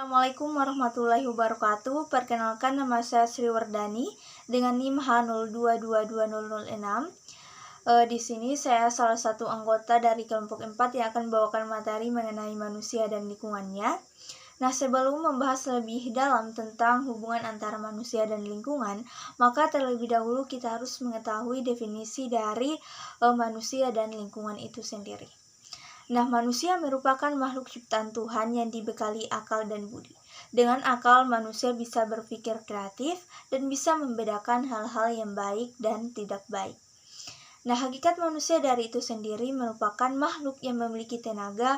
Assalamualaikum warahmatullahi wabarakatuh. Perkenalkan, nama saya Sri Wardani dengan NIM H02220006. Di sini saya salah satu anggota dari kelompok 4 yang akan membawakan materi mengenai manusia dan lingkungannya. Nah, sebelum membahas lebih dalam tentang hubungan antara manusia dan lingkungan, maka terlebih dahulu kita harus mengetahui definisi dari manusia dan lingkungan itu sendiri. Nah, manusia merupakan makhluk ciptaan Tuhan yang dibekali akal dan budi. Dengan akal, manusia bisa berpikir kreatif dan bisa membedakan hal-hal yang baik dan tidak baik. Nah, hakikat manusia dari itu sendiri merupakan makhluk yang memiliki tenaga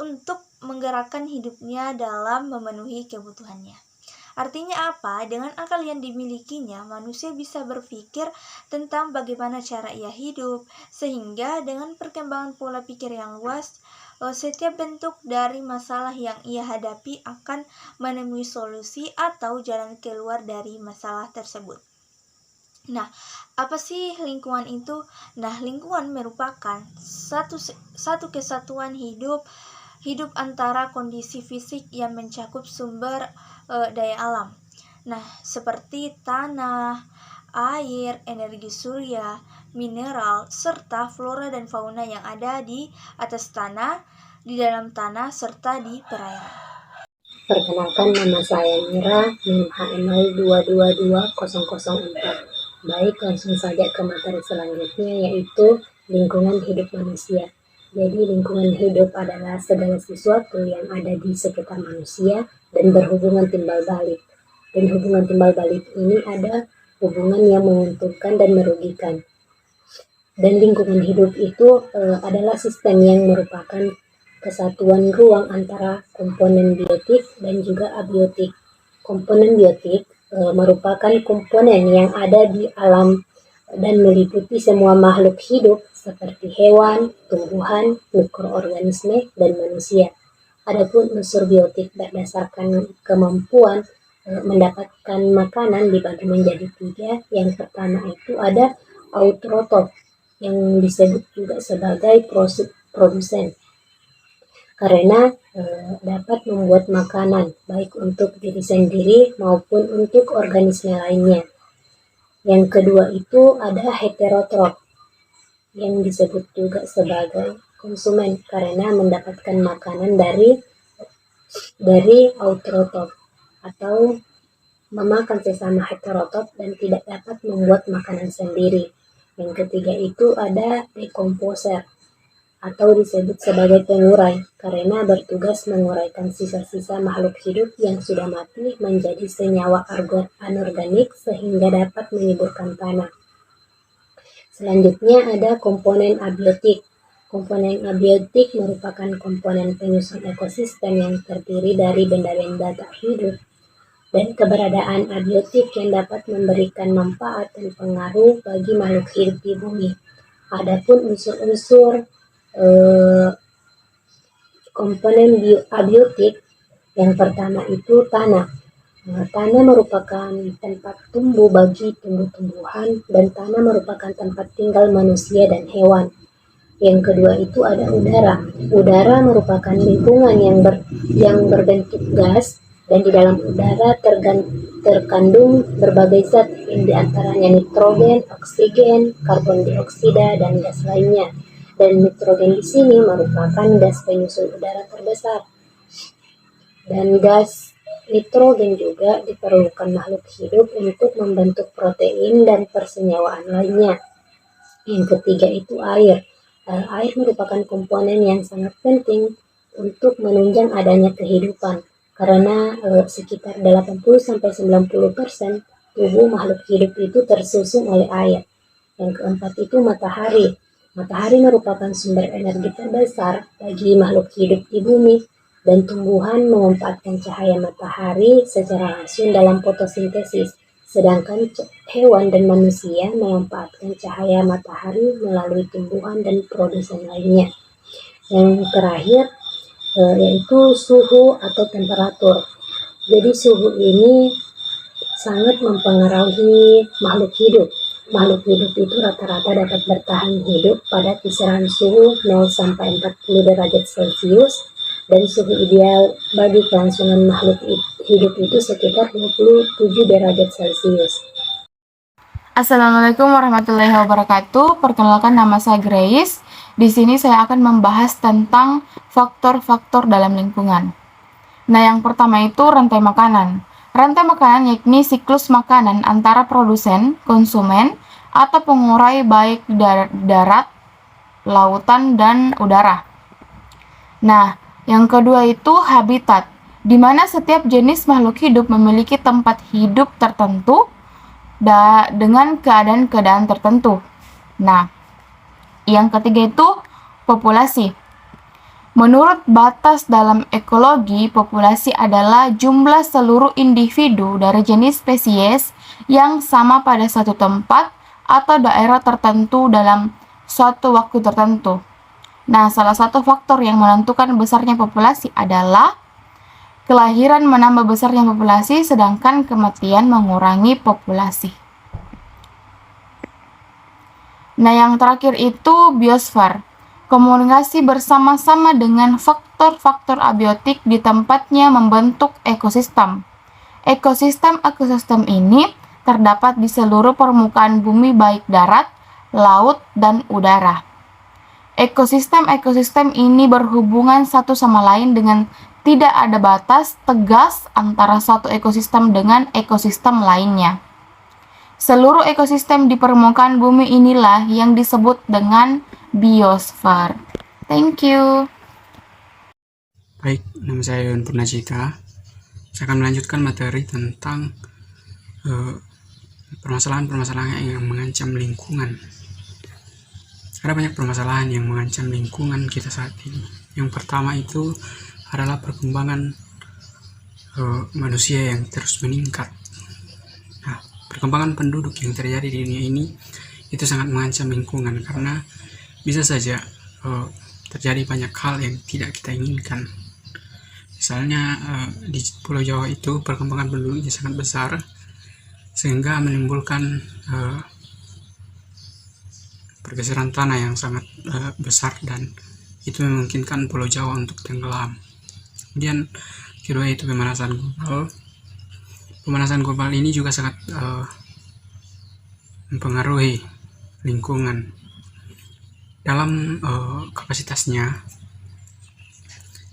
untuk menggerakkan hidupnya dalam memenuhi kebutuhannya. Artinya apa? Dengan akal yang dimilikinya, manusia bisa berpikir tentang bagaimana cara ia hidup, sehingga dengan perkembangan pola pikir yang luas, setiap bentuk dari masalah yang ia hadapi akan menemui solusi atau jalan keluar dari masalah tersebut. Nah, apa sih lingkungan itu? Nah, lingkungan merupakan satu kesatuan hidup antara kondisi fisik yang mencakup sumber daya alam. Nah, seperti tanah, air, energi surya, mineral, serta flora dan fauna yang ada di atas tanah, di dalam tanah, serta di perairan. Perkenalkan, nama saya Mira, NIM HN02220004. Baik, langsung saja ke materi selanjutnya, yaitu lingkungan hidup manusia. Jadi, lingkungan hidup adalah segala sesuatu yang ada di sekitar manusia dan berhubungan timbal balik. Dan hubungan timbal balik ini ada hubungan yang menguntungkan dan merugikan. Dan lingkungan hidup itu adalah sistem yang merupakan kesatuan ruang antara komponen biotik dan juga abiotik. Komponen biotik merupakan komponen yang ada di alam dan meliputi semua makhluk hidup seperti hewan, tumbuhan, mikroorganisme, dan manusia. Adapun unsur biotik berdasarkan kemampuan mendapatkan makanan dibagi menjadi 3. Yang pertama itu ada autotrof, yang disebut juga sebagai produsen, karena dapat membuat makanan baik untuk diri sendiri maupun untuk organisme lainnya. Yang kedua itu ada heterotrof, yang disebut juga sebagai konsumen, karena mendapatkan makanan dari autotrof atau memakan sesama heterotrof dan tidak dapat membuat makanan sendiri. Yang ketiga itu ada dekomposer atau disebut sebagai pengurai, karena bertugas menguraikan sisa-sisa makhluk hidup yang sudah mati menjadi senyawa anorganik sehingga dapat menyuburkan tanah. Selanjutnya ada komponen abiotik. Komponen abiotik merupakan komponen penyusun ekosistem yang terdiri dari benda-benda tak hidup, dan keberadaan abiotik yang dapat memberikan manfaat dan pengaruh bagi makhluk hidup di bumi. Adapun unsur-unsur komponen abiotik, yang pertama itu tanah. Tanah merupakan tempat tumbuh bagi tumbuh-tumbuhan, dan tanah merupakan tempat tinggal manusia dan hewan. Yang kedua itu ada udara. Udara merupakan lingkungan yang berbentuk gas, dan di dalam udara terkandung berbagai zat, yang diantaranya nitrogen, oksigen, karbon dioksida, dan gas lainnya. Dan nitrogen di sini merupakan gas penyusun udara terbesar. Dan gas nitrogen juga diperlukan makhluk hidup untuk membentuk protein dan persenyawaan lainnya. Yang ketiga itu air. Air merupakan komponen yang sangat penting untuk menunjang adanya kehidupan, karena sekitar 80-90% tubuh makhluk hidup itu tersusun oleh air. Yang keempat itu matahari. Matahari merupakan sumber energi terbesar bagi makhluk hidup di bumi, dan tumbuhan memanfaatkan cahaya matahari secara langsung dalam fotosintesis, sedangkan hewan dan manusia memanfaatkan cahaya matahari melalui tumbuhan dan produsen lainnya. Yang terakhir yaitu suhu atau temperatur. Jadi suhu ini sangat mempengaruhi makhluk hidup. Makhluk hidup itu rata-rata dapat bertahan hidup pada kisaran suhu 0-40 derajat Celcius, dan suhu ideal bagi kelangsungan makhluk hidup itu sekitar 27 derajat Celcius. Assalamualaikum warahmatullahi wabarakatuh. Perkenalkan, nama saya Grace. Di sini saya akan membahas tentang faktor-faktor dalam lingkungan. Nah, yang pertama itu rantai makanan. Rantai makanan yakni siklus makanan antara produsen, konsumen, atau pengurai baik darat, lautan, dan udara. Nah, yang kedua itu habitat, di mana setiap jenis makhluk hidup memiliki tempat hidup tertentu dengan keadaan-keadaan tertentu. Nah, yang ketiga itu populasi. Menurut batas dalam ekologi, populasi adalah jumlah seluruh individu dari jenis spesies yang sama pada satu tempat atau daerah tertentu dalam suatu waktu tertentu. Nah, salah satu faktor yang menentukan besarnya populasi adalah kelahiran menambah besarnya populasi, sedangkan kematian mengurangi populasi. Nah, yang terakhir itu biosfer. Komunikasi bersama-sama dengan faktor-faktor abiotik di tempatnya membentuk ekosistem. Ekosistem ini terdapat di seluruh permukaan bumi baik darat, laut, dan udara. Ekosistem ini berhubungan satu sama lain dengan tidak ada batas tegas antara satu ekosistem dengan ekosistem lainnya. Seluruh ekosistem di permukaan bumi inilah yang disebut dengan biosfer. Thank you. Baik, nama saya Yon Purnacita. Saya akan melanjutkan materi tentang permasalahan-permasalahan yang mengancam lingkungan. Ada banyak permasalahan yang mengancam lingkungan kita saat ini. Yang pertama itu adalah perkembangan manusia yang terus meningkat. Nah, perkembangan penduduk yang terjadi di dunia ini itu sangat mengancam lingkungan karena bisa saja terjadi banyak hal yang tidak kita inginkan. Misalnya di Pulau Jawa itu perkembangan penduduknya sangat besar sehingga menimbulkan pergeseran tanah yang sangat besar dan itu memungkinkan Pulau Jawa untuk tenggelam. Kemudian kedua itu pemanasan global. Pemanasan global ini juga sangat mempengaruhi lingkungan. Dalam kapasitasnya,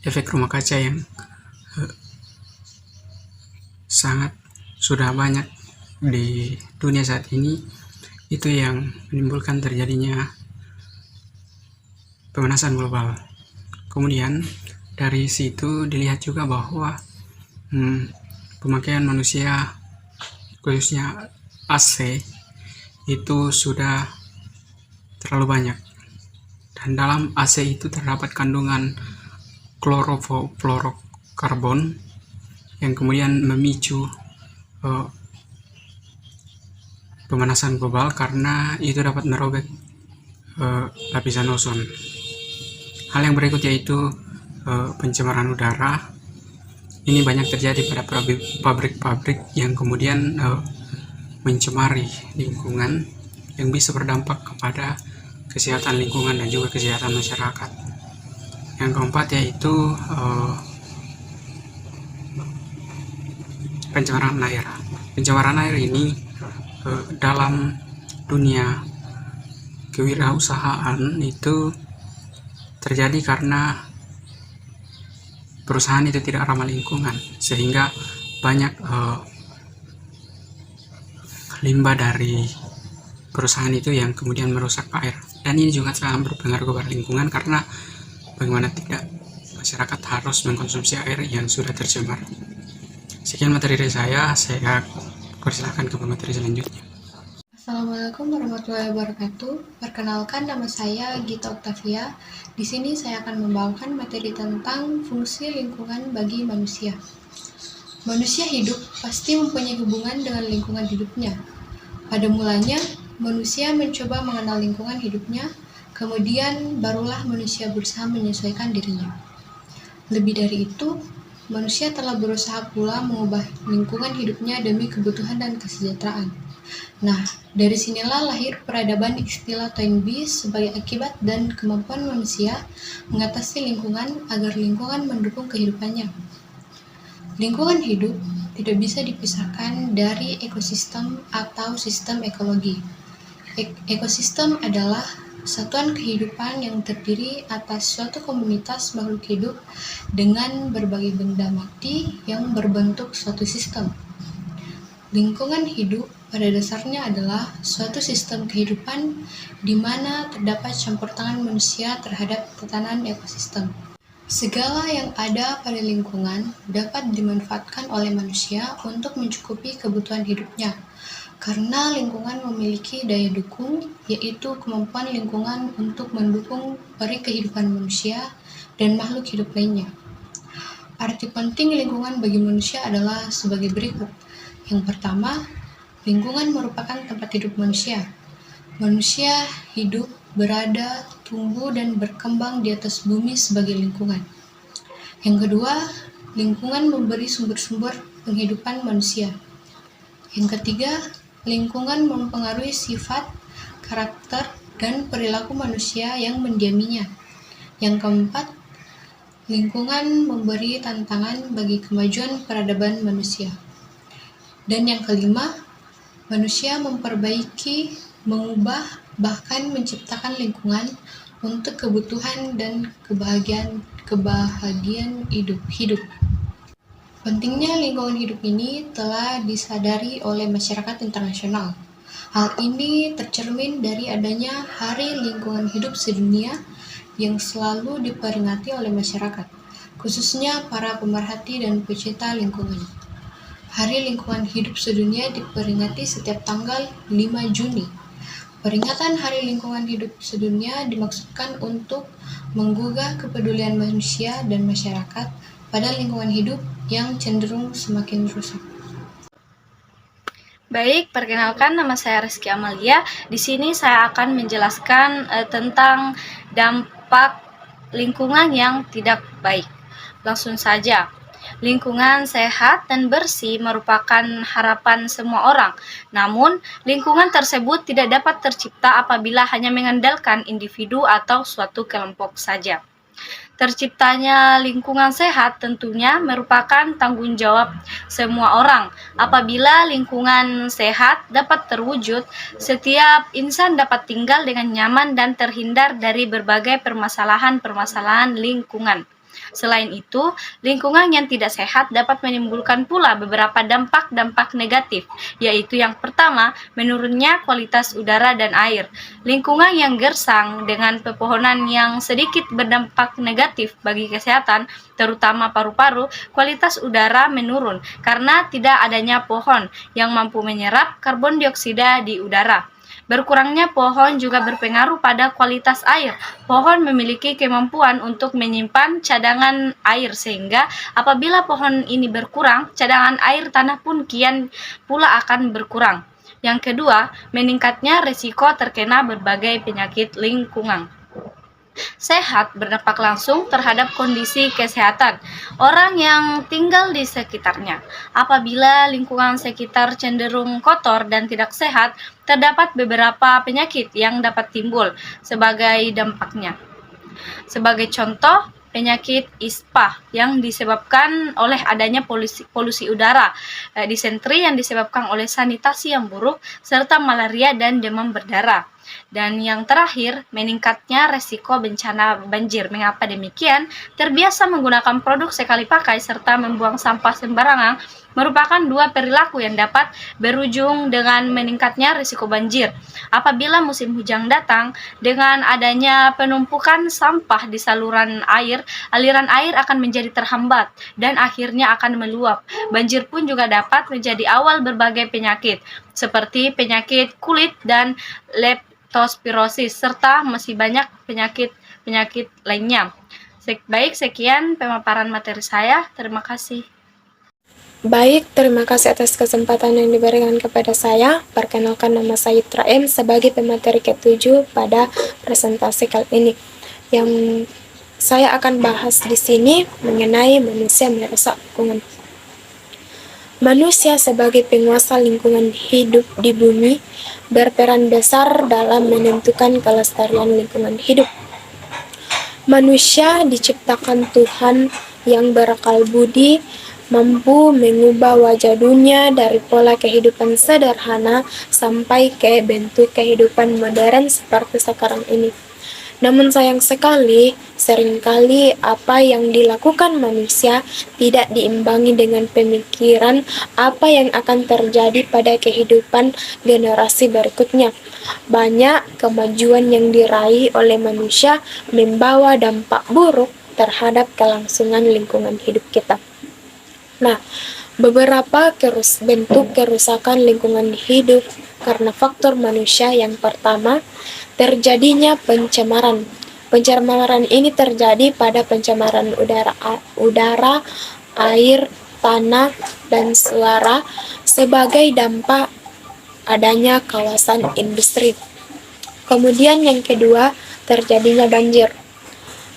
efek rumah kaca yang sangat sudah banyak di dunia saat ini itu yang menimbulkan terjadinya pemanasan global. Kemudian dari situ dilihat juga bahwa pemakaian manusia khususnya AC itu sudah terlalu banyak. Dan dalam AC itu terdapat kandungan klorofluorokarbon yang kemudian memicu pemanasan global karena itu dapat merobek lapisan ozon. Hal yang berikut yaitu pencemaran udara. Ini banyak terjadi pada pabrik-pabrik yang kemudian mencemari lingkungan yang bisa berdampak kepada kesehatan lingkungan dan juga kesehatan masyarakat. Yang keempat yaitu pencemaran air. Pencemaran air ini dalam dunia kewirausahaan itu terjadi karena perusahaan itu tidak ramah lingkungan sehingga banyak limbah dari perusahaan itu yang kemudian merusak air. Dan ini juga sangat berpengaruh kepada lingkungan karena bagaimana tidak masyarakat harus mengkonsumsi air yang sudah tercemar. Sekian materi dari saya persilahkan ke materi selanjutnya. Assalamualaikum warahmatullahi wabarakatuh. Perkenalkan, nama saya Gita Octavia. Di sini saya akan membawakan materi tentang fungsi lingkungan bagi manusia. Manusia hidup pasti mempunyai hubungan dengan lingkungan hidupnya. Pada mulanya, manusia mencoba mengenal lingkungan hidupnya, kemudian barulah manusia berusaha menyesuaikan dirinya. Lebih dari itu, manusia telah berusaha pula mengubah lingkungan hidupnya demi kebutuhan dan kesejahteraan. Nah, dari sinilah lahir peradaban istilah Toynbee sebagai akibat dan kemampuan manusia mengatasi lingkungan agar lingkungan mendukung kehidupannya. Lingkungan hidup tidak bisa dipisahkan dari ekosistem atau sistem ekologi. Ekosistem adalah satuan kehidupan yang terdiri atas suatu komunitas makhluk hidup dengan berbagai benda mati yang berbentuk suatu sistem. Lingkungan hidup pada dasarnya adalah suatu sistem kehidupan di mana terdapat campur tangan manusia terhadap tatanan ekosistem. Segala yang ada pada lingkungan dapat dimanfaatkan oleh manusia untuk mencukupi kebutuhan hidupnya, karena lingkungan memiliki daya dukung, yaitu kemampuan lingkungan untuk mendukung peri kehidupan manusia dan makhluk hidup lainnya. Arti penting lingkungan bagi manusia adalah sebagai berikut. Yang pertama, lingkungan merupakan tempat hidup manusia. Manusia hidup, berada, tumbuh, dan berkembang di atas bumi sebagai lingkungan. Yang kedua, lingkungan memberi sumber-sumber penghidupan manusia. Yang ketiga, lingkungan mempengaruhi sifat, karakter, dan perilaku manusia yang mendiaminya. Yang keempat, lingkungan memberi tantangan bagi kemajuan peradaban manusia. Dan yang kelima, manusia memperbaiki, mengubah, bahkan menciptakan lingkungan untuk kebutuhan dan kebahagiaan hidup. Pentingnya lingkungan hidup ini telah disadari oleh masyarakat internasional. Hal ini tercermin dari adanya Hari Lingkungan Hidup Sedunia yang selalu diperingati oleh masyarakat, khususnya para pemerhati dan pecinta lingkungan. Hari Lingkungan Hidup Sedunia diperingati setiap tanggal 5 Juni. Peringatan Hari Lingkungan Hidup Sedunia dimaksudkan untuk menggugah kepedulian manusia dan masyarakat pada lingkungan hidup yang cenderung semakin rusak. Baik, perkenalkan nama saya Rizky Amalia. Di sini saya akan menjelaskan tentang dampak lingkungan yang tidak baik. Langsung saja. Lingkungan sehat dan bersih merupakan harapan semua orang. Namun, lingkungan tersebut tidak dapat tercipta apabila hanya mengandalkan individu atau suatu kelompok saja. Terciptanya lingkungan sehat tentunya merupakan tanggung jawab semua orang. Apabila lingkungan sehat dapat terwujud, setiap insan dapat tinggal dengan nyaman dan terhindar dari berbagai permasalahan-permasalahan lingkungan. Selain itu, lingkungan yang tidak sehat dapat menimbulkan pula beberapa dampak-dampak negatif, yaitu yang pertama, menurunnya kualitas udara dan air. Lingkungan yang gersang dengan pepohonan yang sedikit berdampak negatif bagi kesehatan, terutama paru-paru, kualitas udara menurun karena tidak adanya pohon yang mampu menyerap karbon dioksida di udara. Berkurangnya pohon juga berpengaruh pada kualitas air. Pohon memiliki kemampuan untuk menyimpan cadangan air sehingga apabila pohon ini berkurang, cadangan air tanah pun kian pula akan berkurang. Yang kedua, meningkatnya risiko terkena berbagai penyakit lingkungan. Sehat berdampak langsung terhadap kondisi kesehatan orang yang tinggal di sekitarnya. Apabila lingkungan sekitar cenderung kotor dan tidak sehat, terdapat beberapa penyakit yang dapat timbul sebagai dampaknya. Sebagai contoh, penyakit ispa yang disebabkan oleh adanya polusi udara, disentri yang disebabkan oleh sanitasi yang buruk, serta malaria dan demam berdarah. Dan yang terakhir, meningkatnya resiko bencana banjir. Mengapa demikian? Terbiasa menggunakan produk sekali pakai serta membuang sampah sembarangan merupakan dua perilaku yang dapat berujung dengan meningkatnya risiko banjir. Apabila musim hujan datang, dengan adanya penumpukan sampah di saluran air, aliran air akan menjadi terhambat dan akhirnya akan meluap. Banjir pun juga dapat menjadi awal berbagai penyakit, seperti penyakit kulit dan leptospirosis, serta masih banyak penyakit lainnya. Baik, sekian pemaparan materi saya. Terima kasih. Baik, terima kasih atas kesempatan yang diberikan kepada saya. Perkenalkan, nama saya Itra M sebagai pemateri ke-7 pada presentasi kali ini. Yang saya akan bahas di sini mengenai manusia merusak lingkungan. Manusia sebagai penguasa lingkungan hidup di bumi berperan besar dalam menentukan kelestarian lingkungan hidup. Manusia diciptakan Tuhan yang berakal budi, mampu mengubah wajah dunia dari pola kehidupan sederhana sampai ke bentuk kehidupan modern seperti sekarang ini. Namun sayang sekali, seringkali apa yang dilakukan manusia tidak diimbangi dengan pemikiran apa yang akan terjadi pada kehidupan generasi berikutnya. Banyak kemajuan yang diraih oleh manusia membawa dampak buruk terhadap kelangsungan lingkungan hidup kita. Nah, beberapa bentuk kerusakan lingkungan hidup karena faktor manusia. Yang pertama, terjadinya pencemaran. Pencemaran ini terjadi pada pencemaran udara, air, tanah, dan suara sebagai dampak adanya kawasan industri. Kemudian yang kedua, terjadinya banjir.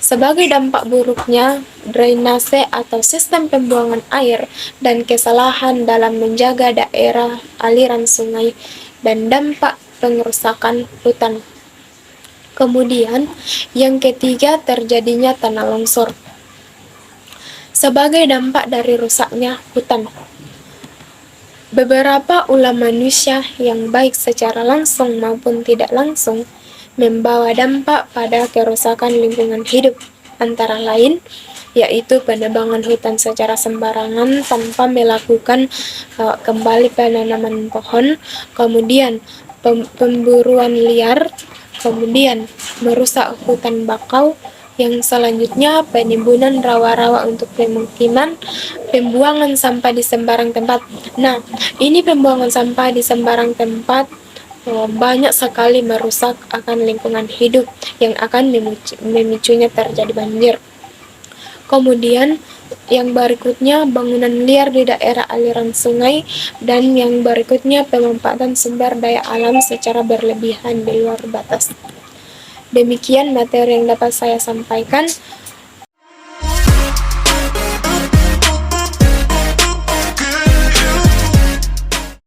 Sebagai dampak buruknya drainase atau sistem pembuangan air dan kesalahan dalam menjaga daerah aliran sungai dan dampak pengerusakan hutan. Kemudian yang ketiga, terjadinya tanah longsor. Sebagai dampak dari rusaknya hutan. Beberapa ulah manusia yang baik secara langsung maupun tidak langsung membawa dampak pada kerusakan lingkungan hidup, antara lain yaitu penebangan hutan secara sembarangan tanpa melakukan kembali penanaman pohon, kemudian pemburuan liar, kemudian merusak hutan bakau, yang selanjutnya penimbunan rawa-rawa untuk pemukiman, pembuangan sampah di sembarang tempat. Nah, ini pembuangan sampah di sembarang tempat banyak sekali merusak akan lingkungan hidup yang akan memicunya terjadi banjir. Kemudian yang berikutnya bangunan liar di daerah aliran sungai, dan yang berikutnya pemanfaatan sumber daya alam secara berlebihan di luar batas. Demikian materi yang dapat saya sampaikan.